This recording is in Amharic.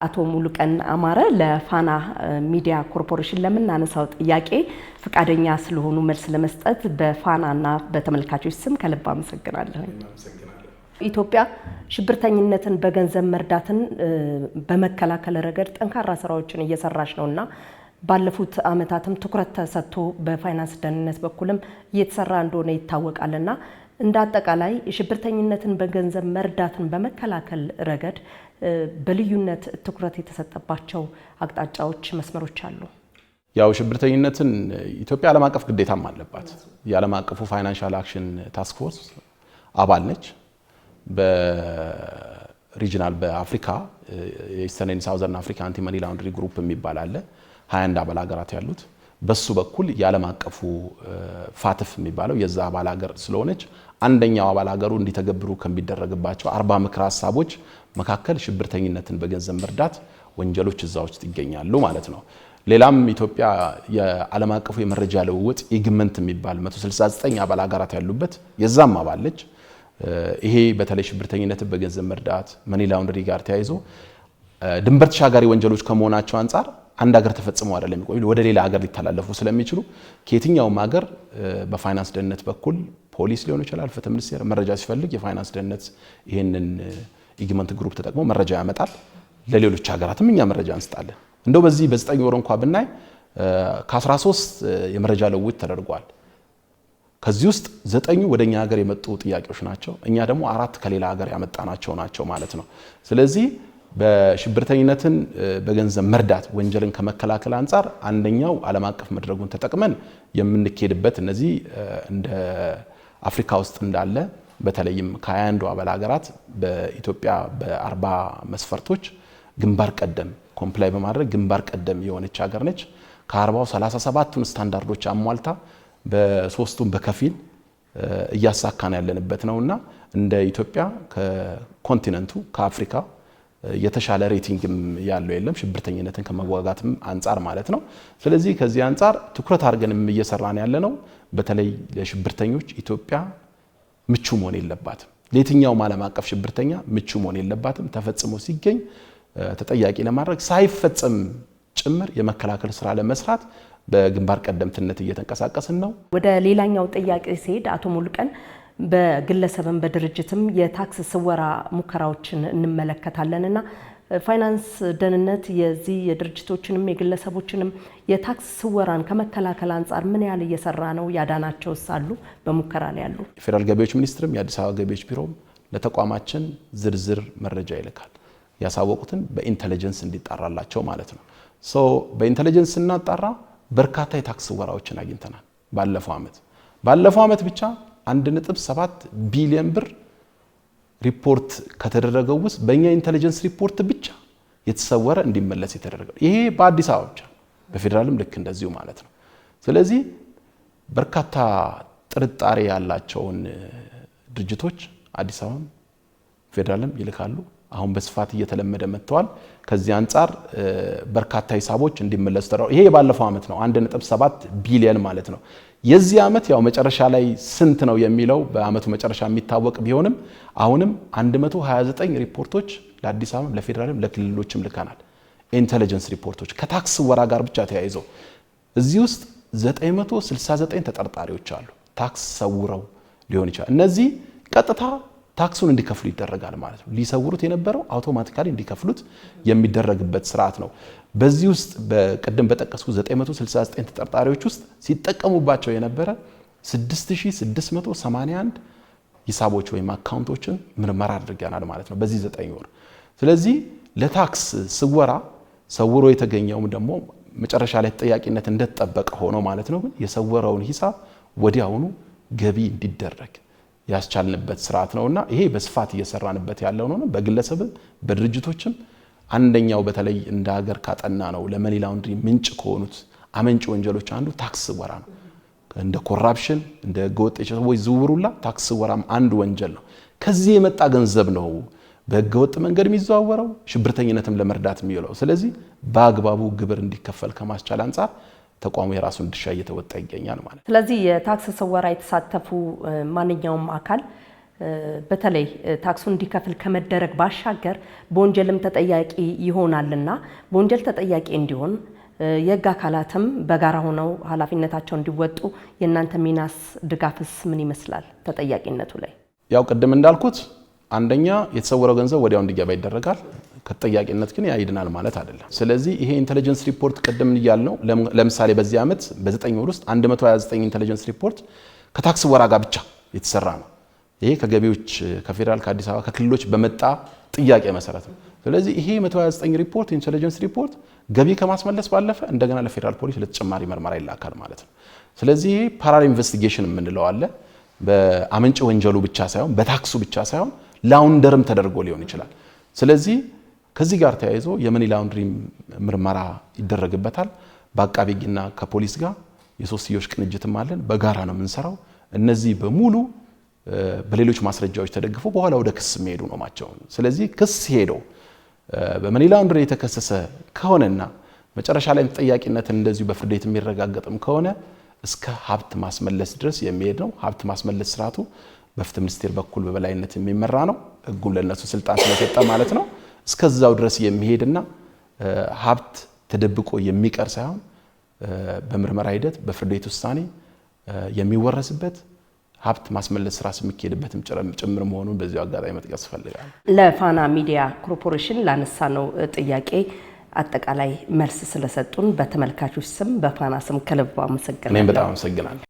አቶ ሙሉቀን አማረ ለፋና ሚዲያ ኮርፖሬሽን ለምናነሳው ጥያቄ ፍቃደኛ ስለሆኑ መልስ ለመስጠት በፋናና በተመልካቾች ስም ከልብ አመሰግናለሁ። ኢትዮጵያ ሽብርተኝነትን በገንዘብ መርዳትን በመከላከል ረገድ ጠንካራ ስራዎችን እየሰራች ነውና ባለፉት አመታትም ትኩረት ተሰጥቶ በፋይናንስ ደህንነት በኩልም እየተሰራ እንደሆነ ይታወቃልና እንደ አጠቃላይ ሽብርተኝነትን በገንዘብ መርዳትን በመከላከል ረገድ በልዩነት ትኩረት የተሰጠባቸው አቅጣጫዎች መስመሮች አሉ። ያው ሽብርተኝነትን ኢትዮጵያ ዓለም አቀፍ ግዴታም አለባት። የዓለም አቀፉ ፋይናንሻል አክሽን ታስክ ፎርስ አባል ነች። በሪጂናል በአፍሪካ የኢስተርን ኤንድ ሳውዘርን አፍሪካ አንቲ መኒ ላውንደሪ ግሩፕ የሚባል አለ 21 አባል ሀገራት ያሉት። በሱ በኩል የዓለም አቀፉ ፋትፍ የሚባለው የዛ አባል ሀገር ስለሆነች አንደኛው አባል ሀገሩ እንዲተገብሩ ከሚደረግባቸው 40 ምክር ሐሳቦች መካከል ሽብርተኝነትን በገንዘብ መርዳት ወንጀሎች እዛ ውስጥ ይገኛሉ ማለት ነው። ሌላም ኢትዮጵያ የዓለም አቀፉ የመረጃ ልውውጥ ኢግመንት የሚባል 169 አባል ሀገራት ያሉበት የዛም አባል ነች። ይሄ በተለይ ሽብርተኝነትን በገንዘብ መርዳት መኒ ላውንደሪ ጋር ተያይዞ ድንበር ተሻጋሪ ወንጀሎች ከመሆናቸው አንፃር አንድ ሀገር ተፈጽሞ አይደለም የሚቆዩ ወደ ሌላ ሀገር ሊተላለፉ ስለሚችሉ ከየትኛውም ሀገር በፋይናንስ ደህንነት በኩል ፖሊስ ሊሆን ይችላል ፍትህ ሚኒስቴር መረጃ ሲፈልግ የፋይናንስ ደህንነት ይሄንን ኢግመንት ግሩፕ ተጠቅሞ መረጃ ያመጣል። ለሌሎች ሀገራትም እኛ መረጃ እንስጣለን። እንደው በዚህ በ9 ወር እንኳን ብናይ ከ13 የመረጃ ልውውጥ ተደርጓል። ከዚህ ውስጥ 9 ወደኛ ሀገር የመጡ ጥያቄዎች ናቸው። እኛ ደግሞ 4 ከሌላ ሀገር ያመጣናቸው ናቸው ማለት ነው። ስለዚህ በሽብርተኝነትን በገንዘብ መርዳት ወንጀልን ከመከላከል አንፃር አንደኛው ዓለም አቀፍ መድረጉን ተጠቅመን የምንኬድበት እነዚህ እንደ አፍሪካ ውስጥ እንዳለ በተለይም ከ21 አባል ሀገራት በኢትዮጵያ በ40 መስፈርቶች ግንባር ቀደም ኮምፕላይ በማድረግ ግንባር ቀደም የሆነች ሀገር ነች። ከ40ው 37ቱን ስታንዳርዶች አሟልታ በሶስቱም በከፊል እያሳካን ያለንበት ነውና እንደ ኢትዮጵያ ከኮንቲኔንቱ ከአፍሪካ የተሻለ ሬቲንግም ያለው የለም ሽብርተኝነትን ከመዋጋትም አንፃር ማለት ነው። ስለዚህ ከዚህ አንፃር ትኩረት አድርገንም እየሰራን ያለነው በተለይ ለሽብርተኞች ኢትዮጵያ ምቹ መሆን የለባትም። ለየትኛውም ዓለም አቀፍ ሽብርተኛ ምቹ መሆን የለባትም። ተፈጽሞ ሲገኝ ተጠያቂ ለማድረግ ሳይፈጸም ጭምር የመከላከል ስራ ለመስራት በግንባር ቀደምትነት እየተንቀሳቀስን ነው። ወደ ሌላኛው ጥያቄ ሲሄድ አቶ ሙሉቀን በግለሰብም በድርጅትም የታክስ ስወራ ሙከራዎችን እንመለከታለንና ፋይናንስ ደህንነት የዚህ የድርጅቶችንም የግለሰቦችንም የታክስ ስወራን ከመከላከል አንፃር ምን ያህል እየሰራ ነው? ያዳናቸውስ አሉ? በሙከራ ላይ ያሉ ፌደራል ገቢዎች ሚኒስትርም የአዲስ አበባ ገቢዎች ቢሮም ለተቋማችን ዝርዝር መረጃ ይልካል። ያሳወቁትን በኢንተለጀንስ እንዲጣራላቸው ማለት ነው። በኢንተለጀንስ ስናጣራ በርካታ የታክስ ስወራዎችን አግኝተናል። ባለፈው ዓመት ብቻ 1.7 ቢሊዮን ብር ሪፖርት ከተደረገው ውስጥ በእኛ ኢንተለጀንስ ሪፖርት ብቻ የተሰወረ እንዲመለስ የተደረገው ይሄ በአዲስ አበባ ብቻ በፌደራልም ልክ እንደዚሁ ማለት ነው። ስለዚህ በርካታ ጥርጣሬ ያላቸውን ድርጅቶች አዲስ አበባም ፌደራልም ይልካሉ። አሁን በስፋት እየተለመደ መጥተዋል። ከዚህ አንፃር በርካታ ሂሳቦች እንዲመለሱ ተደረገው። ይሄ የባለፈው ዓመት ነው 1.7 ቢሊዮን ማለት ነው። የዚህ ዓመት ያው መጨረሻ ላይ ስንት ነው የሚለው በአመቱ መጨረሻ የሚታወቅ ቢሆንም አሁንም 129 ሪፖርቶች ለአዲስ አበባ ለፌደራልም ለክልሎችም ልከናል። ኢንተለጀንስ ሪፖርቶች ከታክስ ወራ ጋር ብቻ ተያይዘው እዚህ ውስጥ 969 ተጠርጣሪዎች አሉ። ታክስ ሰውረው ሊሆን ይችላል። እነዚህ ቀጥታ ታክሱን እንዲከፍሉ ይደረጋል ማለት ነው። ሊሰውሩት የነበረው አውቶማቲካሊ እንዲከፍሉት የሚደረግበት ስርዓት ነው። በዚህ ውስጥ በቀደም በጠቀስኩ 969 ተጠርጣሪዎች ውስጥ ሲጠቀሙባቸው የነበረ 6681 ሂሳቦች ወይም አካውንቶችን ምርመራ አድርገናል ማለት ነው በዚህ 9 ወር። ስለዚህ ለታክስ ስወራ ሰውሮ የተገኘውም ደግሞ መጨረሻ ላይ ተጠያቂነት እንደተጠበቀ ሆኖ ማለት ነው የሰወረውን ሂሳብ ወዲያውኑ ገቢ እንዲደረግ ያስቻልንበት ስርዓት ነውና ይሄ በስፋት እየሰራንበት ያለው ነው። በግለሰብም በድርጅቶችም አንደኛው በተለይ እንደ ሀገር ካጠና ነው ለመኒ ላውንደሪ ምንጭ ከሆኑት አመንጭ ወንጀሎች አንዱ ታክስ ወራ ነው። እንደ ኮራፕሽን እንደ ህገወጥ የሰዎች ዝውውሩላ ታክስ ወራም አንዱ ወንጀል ነው። ከዚህ የመጣ ገንዘብ ነው በህገወጥ መንገድ የሚዘዋወረው ሽብርተኝነትም ለመርዳት የሚውለው። ስለዚህ በአግባቡ ግብር እንዲከፈል ከማስቻል አንፃር ተቋሙ የራሱን ድርሻ እየተወጣ ይገኛል ማለት። ስለዚህ የታክስ ስወራ የተሳተፉ ማንኛውም አካል በተለይ ታክሱን እንዲከፍል ከመደረግ ባሻገር በወንጀልም ተጠያቂ ይሆናልና በወንጀል ተጠያቂ እንዲሆን የህግ አካላትም በጋራ ሆነው ኃላፊነታቸውን እንዲወጡ የእናንተ ሚናስ ድጋፍስ ምን ይመስላል? ተጠያቂነቱ ላይ ያው ቅድም እንዳልኩት አንደኛ የተሰወረው ገንዘብ ወዲያው እንዲገባ ይደረጋል። ከተጠያቂነት ግን ያይድናል ማለት አይደለም። ስለዚህ ይሄ ኢንተለጀንስ ሪፖርት ቅድም እያልነው ለምሳሌ በዚህ ዓመት በ9 ወር ውስጥ 129 ኢንተለጀንስ ሪፖርት ከታክስ ወራ ጋር ብቻ የተሰራ ነው። ይሄ ከገቢዎች ከፌደራል ከአዲስ አበባ ከክልሎች በመጣ ጥያቄ መሰረት ነው። ስለዚህ ይሄ 129 ሪፖርት ኢንተለጀንስ ሪፖርት ገቢ ከማስመለስ ባለፈ እንደገና ለፌደራል ፖሊስ ለተጨማሪ ምርመራ ይላካል ማለት ነው። ስለዚህ ፓራል ኢንቨስቲጌሽን የምንለው አለ። በአመንጭ ወንጀሉ ብቻ ሳይሆን በታክሱ ብቻ ሳይሆን ላውንደርም ተደርጎ ሊሆን ይችላል። ስለዚህ ከዚህ ጋር ተያይዞ የመኒ ላውንድሪ ምርመራ ይደረግበታል። በአቃቤ ሕግና ከፖሊስ ጋር የሶስትዮሽ ቅንጅትም አለን። በጋራ ነው የምንሰራው። እነዚህ በሙሉ በሌሎች ማስረጃዎች ተደግፈው በኋላ ወደ ክስ የሚሄዱ ነው ማቸው። ስለዚህ ክስ ሄደው በመኒ ላውንድሪ የተከሰሰ ከሆነና መጨረሻ ላይ ተጠያቂነት እንደዚሁ በፍርድ ቤት የሚረጋገጥም ከሆነ እስከ ሀብት ማስመለስ ድረስ የሚሄድ ነው። ሀብት ማስመለስ ስርዓቱ በፍትህ ሚኒስቴር በኩል በበላይነት የሚመራ ነው። ህጉም ለነሱ ስልጣን ስለሰጠ ማለት ነው። እስከዛው ድረስ የሚሄድና ሀብት ተደብቆ የሚቀር ሳይሆን በምርመራ ሂደት በፍርድ ቤት ውሳኔ የሚወረስበት ሀብት ማስመለስ ስራ የሚካሄድበትም ጭምር መሆኑን በዚሁ አጋጣሚ መጥቀስ ፈልጋለሁ። ለፋና ሚዲያ ኮርፖሬሽን ላነሳነው ጥያቄ አጠቃላይ መልስ ስለሰጡን በተመልካቾች ስም በፋና ስም ከልብ አመሰግናለሁ። እኔም በጣም አመሰግናለሁ።